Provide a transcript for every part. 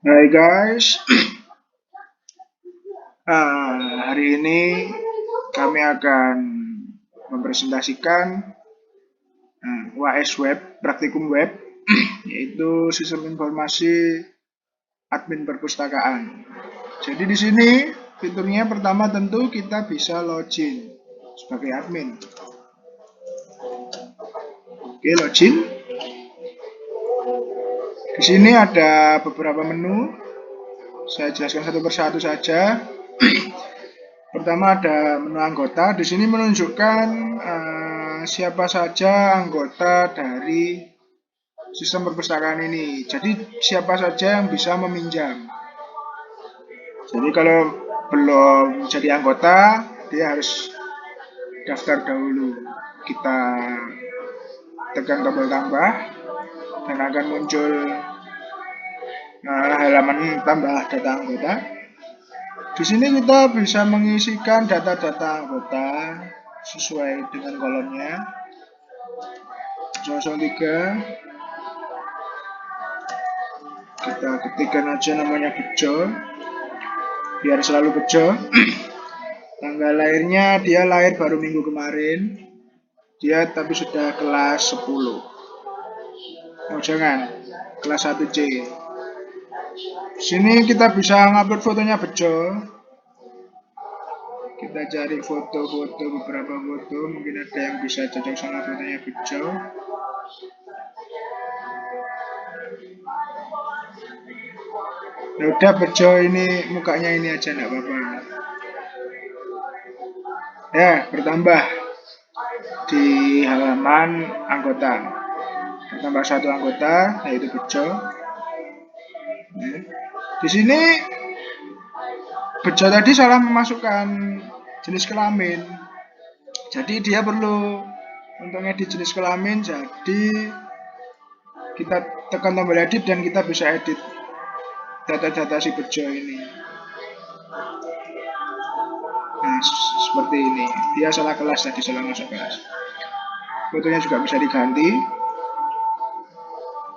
Hai guys, hari ini kami akan mempresentasikan UAS Web, praktikum web, yaitu sistem informasi admin perpustakaan. Jadi di sini fiturnya pertama tentu kita bisa login sebagai admin. Oke, login. Di sini ada beberapa menu. Saya jelaskan satu persatu saja. Pertama ada menu anggota. Di sini menunjukkan siapa saja anggota dari sistem perpustakaan ini. Jadi siapa saja yang bisa meminjam. Jadi kalau belum jadi anggota, dia harus daftar dahulu. Kita tekan tombol tambah dan akan muncul halaman tambah data anggota. Di sini kita bisa mengisikan data-data anggota sesuai dengan kolomnya. 003 kita ketikkan aja namanya Bejo, biar selalu Bejo. Tanggal lahirnya dia lahir baru minggu kemarin, dia tapi sudah kelas 10. Oh jangan, kelas 1C. Sini kita bisa ngupload fotonya Bejo. Kita cari foto-foto, beberapa foto, mungkin ada yang bisa cocok sama fotonya Bejo. Ya udah Bejo ini mukanya ini aja nggak apa-apa. Ya, bertambah di halaman anggota. Bertambah satu anggota, yaitu Bejo. Ya. Di sini Bejo tadi salah memasukkan jenis kelamin. Jadi dia perlu untuk edit jenis kelamin, jadi kita tekan tombol edit dan kita bisa edit data-data si Bejo ini. Nah, seperti ini. Dia salah kelas tadi, salah masuk kelas. Fotonya juga bisa diganti.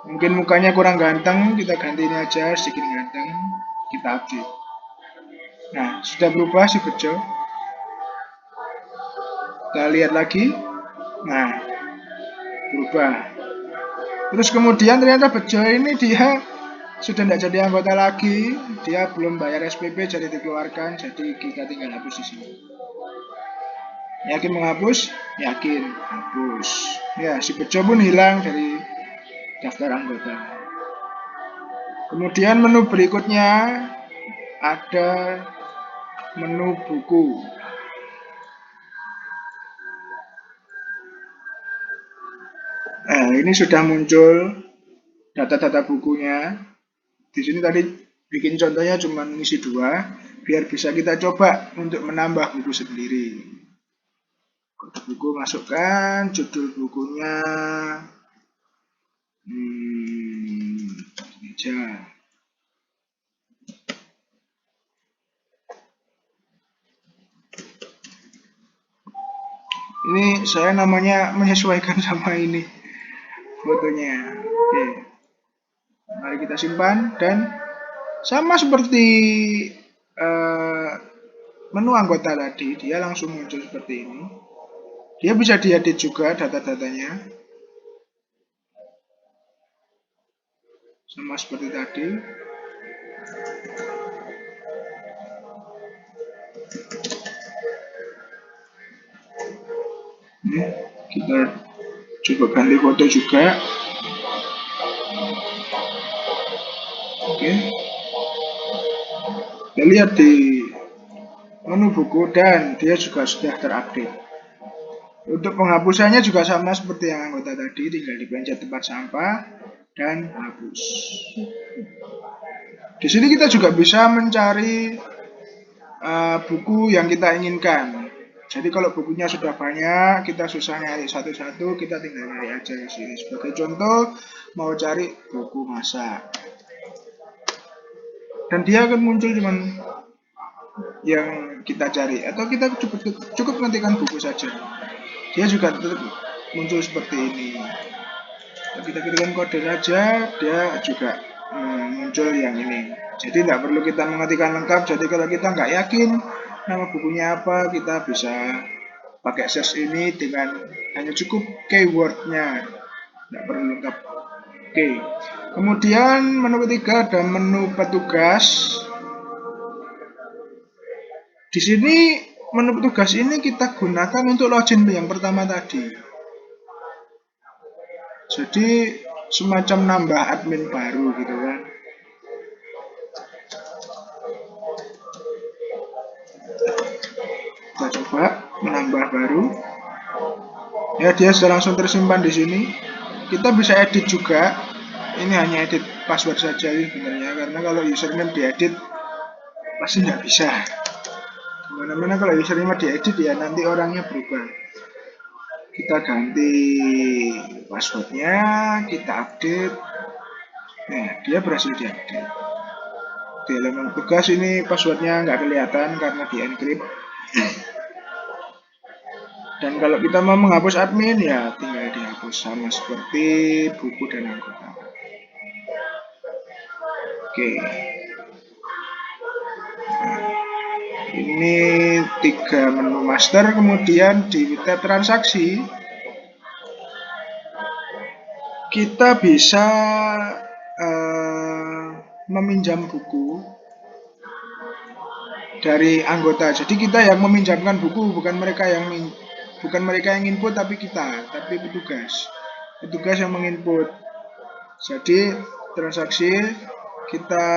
Mungkin mukanya kurang ganteng, kita ganti ini aja, sedikit ganteng. Kita update. Nah, sudah berubah si Bejo. Kita lihat lagi. Nah, berubah. Terus kemudian ternyata Bejo ini dia sudah tidak jadi anggota lagi. Dia belum bayar SPP, jadi dikeluarkan. Jadi kita tinggal hapus di sini. Yakin menghapus? Yakin, hapus. Ya, si Bejo pun hilang dari daftar anggota. Kemudian menu berikutnya ada menu buku. Nah, ini sudah muncul data-data bukunya. Di sini tadi bikin contohnya cuma ngisi 2, biar bisa kita coba untuk menambah buku sendiri. Kode buku masukkan, judul bukunya ini aja. Ini saya namanya menyesuaikan sama ini fotonya. Oke, mari kita simpan dan sama seperti menu anggota tadi, dia langsung muncul seperti ini. Dia bisa diedit juga data-datanya, sama seperti tadi. Ini kita coba ganti foto juga. Oke, kita lihat di menu buku dan dia juga sudah terupdate. Untuk penghapusannya juga sama seperti yang anggota tadi, tinggal dipencet tempat sampah dan hapus. Di sini kita juga bisa mencari buku yang kita inginkan. Jadi kalau bukunya sudah banyak, kita susah nyari satu-satu, kita tinggal nyari aja di sini. Sebagai contoh, mau cari buku masak. Dan dia akan muncul cuman yang kita cari, atau kita cukup ngetikkan buku saja. Dia juga tetap muncul seperti ini. Kita ketikkan kode saja, dia juga muncul yang ini. Jadi tidak perlu kita mengetikkan lengkap. Jadi kalau kita nggak yakin nama bukunya apa, kita bisa pakai search ini dengan hanya cukup keywordnya, tidak perlu lengkap. Oke. Kemudian menu ketiga ada menu petugas. Di sini menu petugas ini kita gunakan untuk login yang pertama tadi. Jadi semacam nambah admin baru gitu kan. Kita coba menambah baru. Ya, dia sudah langsung tersimpan di sini. Kita bisa edit juga. Ini hanya edit password saja sebenarnya, karena kalau username diedit pasti nggak bisa. Gimana kalau username diedit ya nanti orangnya berubah. Kita ganti passwordnya, kita update. Nah, dia berhasil diupdate. Di elemen tugas ini passwordnya nggak kelihatan karena di encrypt. Dan kalau kita mau menghapus admin ya tinggal dihapus, sama seperti buku dan anggota. Oke. Nah, ini 3 menu master. Kemudian di tab transaksi kita bisa meminjam buku dari anggota. Jadi kita yang meminjamkan buku, bukan mereka yang input, tapi petugas. Petugas yang menginput. Jadi transaksi kita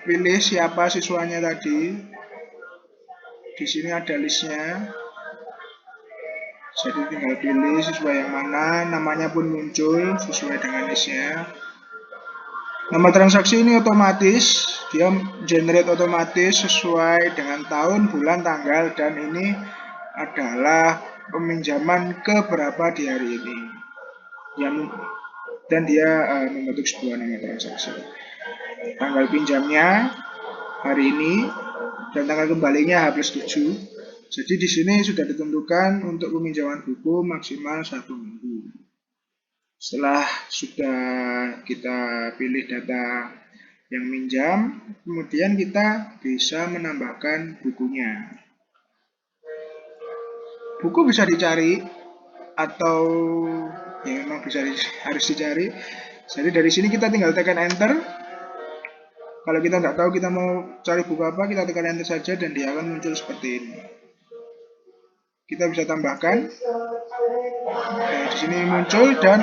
pilih siapa siswanya tadi. Di sini ada listnya. Jadi tinggal pilih siswa yang mana, namanya pun muncul sesuai dengan listnya. Nama transaksi ini otomatis, dia generate otomatis sesuai dengan tahun, bulan, tanggal, dan ini adalah peminjaman keberapa di hari ini. Dan dia membentuk sebuah nama transaksi. Tanggal pinjamnya hari ini dan tanggal kembalinya H+7. Jadi di sini sudah ditentukan untuk peminjaman buku maksimal 1 minggu. Setelah sudah kita pilih data yang minjam, kemudian kita bisa menambahkan bukunya. Buku bisa dicari atau ya memang harus dicari. Jadi dari sini kita tinggal tekan enter. Kalau kita nggak tahu kita mau cari buku apa, kita tekan enter saja dan dia akan muncul seperti ini. Kita bisa tambahkan. Nah, di sini muncul dan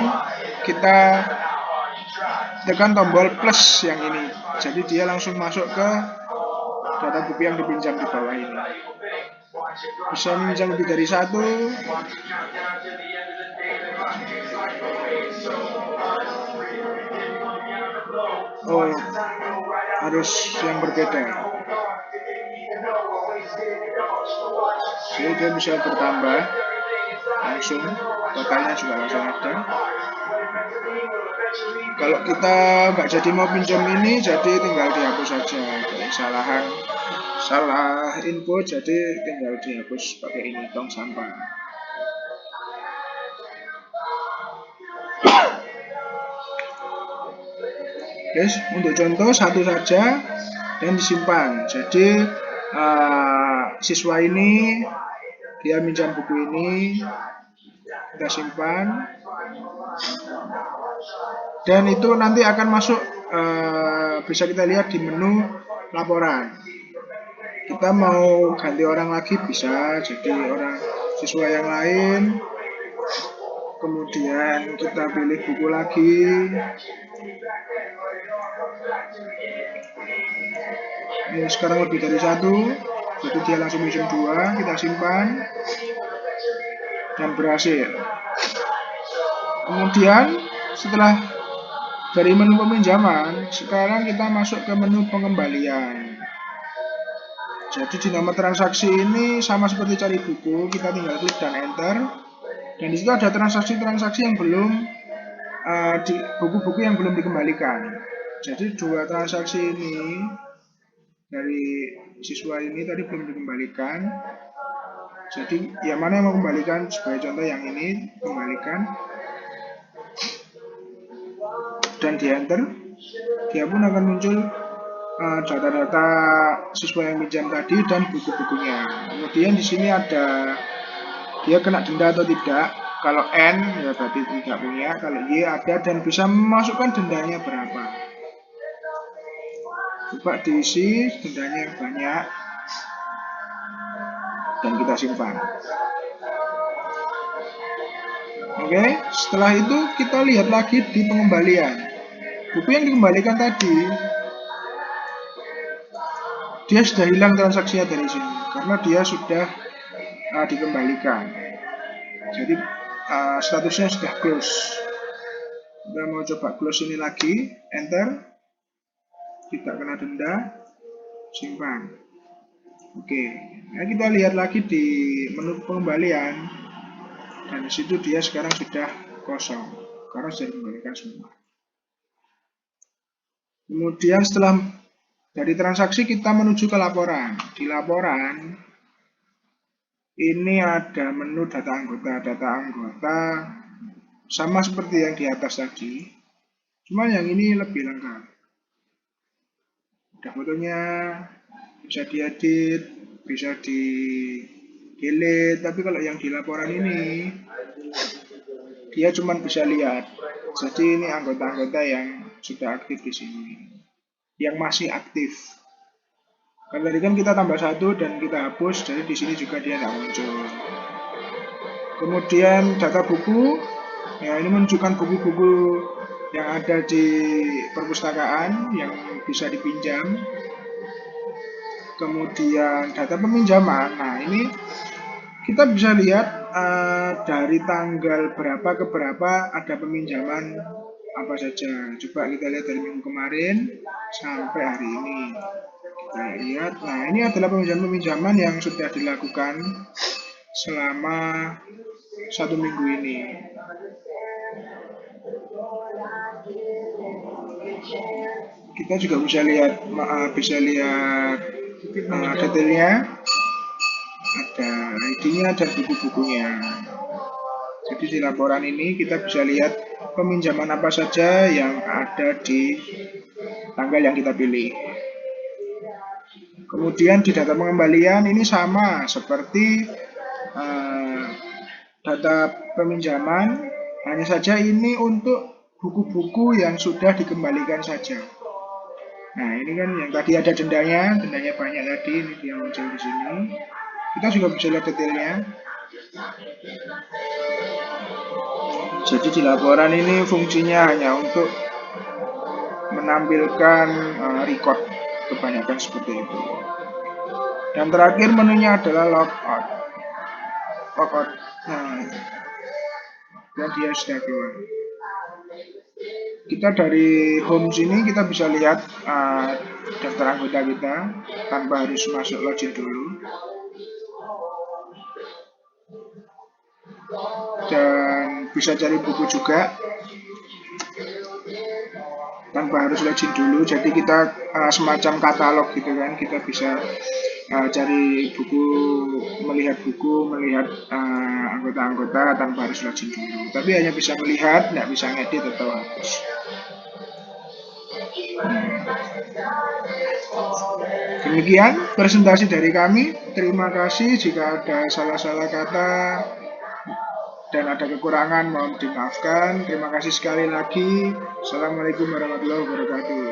kita tekan tombol plus yang ini. Jadi dia langsung masuk ke data buku yang dipinjam di bawah ini. Bisa meminjam lebih dari 1. Oh, harus yang berbeda. Jadi dia bisa bertambah langsung, totalnya juga langsung ada. Kalau kita nggak jadi mau pinjam ini, jadi tinggal dihapus saja. Salah input, jadi tinggal dihapus pakai ini, tong sampah. Guys, untuk contoh satu saja dan disimpan. Jadi siswa ini dia minjam buku ini, kita simpan, dan itu nanti akan masuk, bisa kita lihat di menu laporan. Kita mau ganti orang lagi bisa, jadi orang siswa yang lain. Kemudian kita pilih buku lagi. Ini sekarang lebih dari 1, jadi dia langsung minjem 2, kita simpan dan berhasil. Kemudian setelah dari menu peminjaman, sekarang kita masuk ke menu pengembalian. Jadi di nama transaksi ini sama seperti cari buku, kita tinggal klik dan enter. Dan di situ ada transaksi-transaksi yang belum di buku-buku yang belum dikembalikan. Jadi 2 transaksi ini dari siswa ini tadi belum dikembalikan. Jadi yang mana yang mau kembalikan, sebagai contoh yang ini kembalikan dan di enter. dia pun akan muncul data-data siswa yang minjam tadi dan buku-bukunya. Kemudian di sini ada dia kena denda atau tidak. Kalau N ya berarti tidak punya, kalau Y ada dan bisa memasukkan dendanya berapa. Coba diisi dendanya yang banyak dan kita simpan. Oke, setelah itu kita lihat lagi di pengembalian. Buku yang dikembalikan tadi dia sudah hilang transaksinya dari sini karena dia sudah dikembalikan. Jadi statusnya sudah close. Kita mau coba close ini lagi, enter, tidak kena denda, simpan. Oke, nah kita lihat lagi di menu pengembalian dan di situ dia sekarang sudah kosong karena sudah dikembalikan semua. Kemudian setelah dari transaksi kita menuju ke laporan. Di laporan ini ada menu data anggota. Data anggota sama seperti yang di atas tadi, cuma yang ini lebih lengkap. Ada fotonya, bisa diedit, bisa di delete. Tapi kalau yang di laporan ini dia cuma bisa lihat. Jadi ini anggota-anggota yang sudah aktif di sini, yang masih aktif. Kalau tadi kan kita tambah satu dan kita hapus, jadi di sini juga dia tidak muncul. Kemudian data buku, ya ini menunjukkan buku-buku yang ada di perpustakaan yang bisa dipinjam. Kemudian data peminjaman, nah ini kita bisa lihat dari tanggal berapa ke berapa ada peminjaman apa saja. Coba kita lihat dari minggu kemarin sampai hari ini. Kita lihat, nah ini adalah peminjaman-peminjaman yang sudah dilakukan selama 1 minggu ini. Kita juga bisa lihat detailnya, ada ID-nya dan buku-bukunya. Jadi di laporan ini kita bisa lihat peminjaman apa saja yang ada di tanggal yang kita pilih. Kemudian di data pengembalian ini sama seperti data peminjaman, hanya saja ini untuk buku-buku yang sudah dikembalikan saja. Nah ini kan yang tadi ada dendanya banyak tadi, ini dia muncul di sini. Kita juga bisa lihat detailnya. Jadi di laporan ini fungsinya hanya untuk menampilkan record, kebanyakan seperti itu. Dan terakhir menunya adalah logout. Nah, dan dia sudah keluar. Kita dari home sini kita bisa lihat daftar anggota kita tanpa harus masuk login dulu. Dan bisa cari buku juga tanpa harus login dulu. Jadi kita semacam katalog gitu kan, kita bisa cari buku, melihat anggota-anggota tanpa harus login dulu. Tapi hanya bisa melihat, tidak bisa ngedit atau hapus. Demikian presentasi dari kami. Terima kasih. Jika ada salah-salah kata dan ada kekurangan mohon dimaafkan. Terima kasih sekali lagi. Assalamualaikum warahmatullahi wabarakatuh.